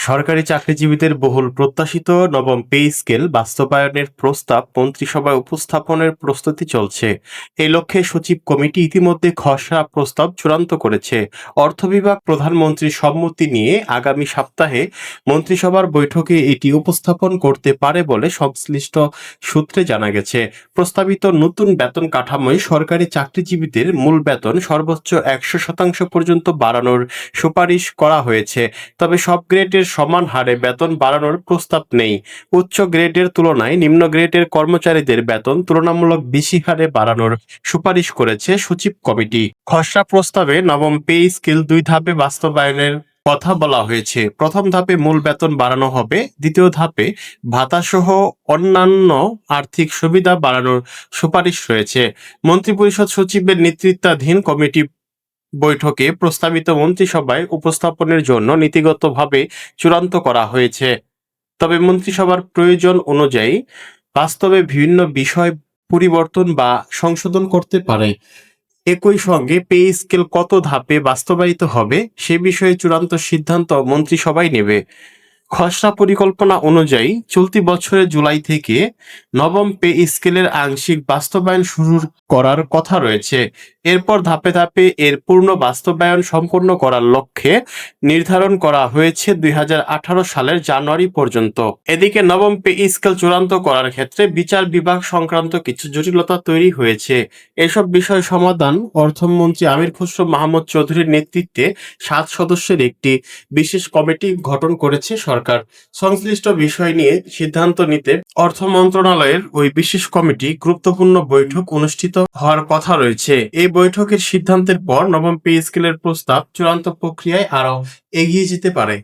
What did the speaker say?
সরকারি চাকরিজীবীদের বহুল প্রত্যাশিত নবম পে স্কেল বাস্তবায়নের প্রস্তাব মন্ত্রিসভায় উপস্থাপনের প্রস্তুতি চলছে। এই লক্ষ্যে সচিব কমিটি ইতিমধ্যে খসড়া প্রস্তাব চূড়ান্ত করেছে। অর্থ বিভাগ প্রধানমন্ত্রীর সম্মতি নিয়ে আগামী সপ্তাহে মন্ত্রিসভার বৈঠকে এটি উপস্থাপন করতে পারে বলে সংশ্লিষ্ট সূত্রে জানা গেছে। প্রস্তাবিত নতুন বেতন কাঠামোয় সরকারি চাকরিজীবীদের মূল বেতন সর্বোচ্চ 100% পর্যন্ত বাড়ানোর সুপারিশ করা হয়েছে। তবে সব গ্রেডের সমান হারে বেতন বাড়ানোর প্রস্তাব নেই। উচ্চ গ্রেডের তুলনায় নিম্ন গ্রেডের কর্মচারীদের বেতন তুলনামূলক বেশি হারে বাড়ানোর সুপারিশ করেছে সচিব কমিটি। খসড়া প্রস্তাবে নবম পে স্কেল 2 ধাপে বাস্তবায়নের কথা বলা হয়েছে। প্রথম ধাপে মূল বেতন বাড়ানো হবে, দ্বিতীয় ধাপে ভাতাসহ অন্যান্য আর্থিক সুবিধা বাড়ানোর সুপারিশ রয়েছে। মন্ত্রিপরিষদ সচিবের নেতৃত্বাধীন কমিটি বৈঠকে প্রস্তাবিত মন্ত্রিসভায় উপস্থাপনের জন্য নীতিগতভাবে চূড়ান্ত করা হয়েছে। তবে মন্ত্রিসভার প্রয়োজন অনুযায়ী বাস্তবে বিভিন্ন বিষয় পরিবর্তন বা সংশোধন করতে পারে। একই সঙ্গে পে স্কেল কত ধাপে বাস্তবায়িত হবে সে বিষয়ে চূড়ান্ত সিদ্ধান্ত মন্ত্রিসভাই নেবে। খসড়া পরিকল্পনা অনুযায়ী চলতি বছরের জুলাই থেকে নবম পে স্কেলের আংশিক বাস্তবায়ন শুরু করার কথা রয়েছে। এরপর ধাপে ধাপে এর পূর্ণ বাস্তবায়ন সম্পন্ন করার লক্ষ্যে নির্ধারণ করা হয়েছে 2018 সালের জানুয়ারি পর্যন্ত। এদিকে নবম পে স্কেল চূড়ান্ত করার ক্ষেত্রে বিচার বিভাগ সংক্রান্ত কিছু জটিলতা তৈরি হয়েছে। এসব বিষয় সমাধান অর্থমন্ত্রী আমির খসরু মাহমুদ চৌধুরীর নেতৃত্বে 7 সদস্যের একটি বিশেষ কমিটি গঠন করেছে সরকার। সংশ্লিষ্ট বিষয় নিয়ে সিদ্ধান্ত নিতে অর্থ মন্ত্রণালয়ের ওই বিশেষ কমিটি গুরুত্বপূর্ণ বৈঠক অনুষ্ঠিত হওয়ার কথা রয়েছে। এই বৈঠকের সিদ্ধান্তের পর নবম পে স্কেলের প্রস্তাব চূড়ান্ত প্রক্রিয়ায় আরও এগিয়ে যেতে পারে।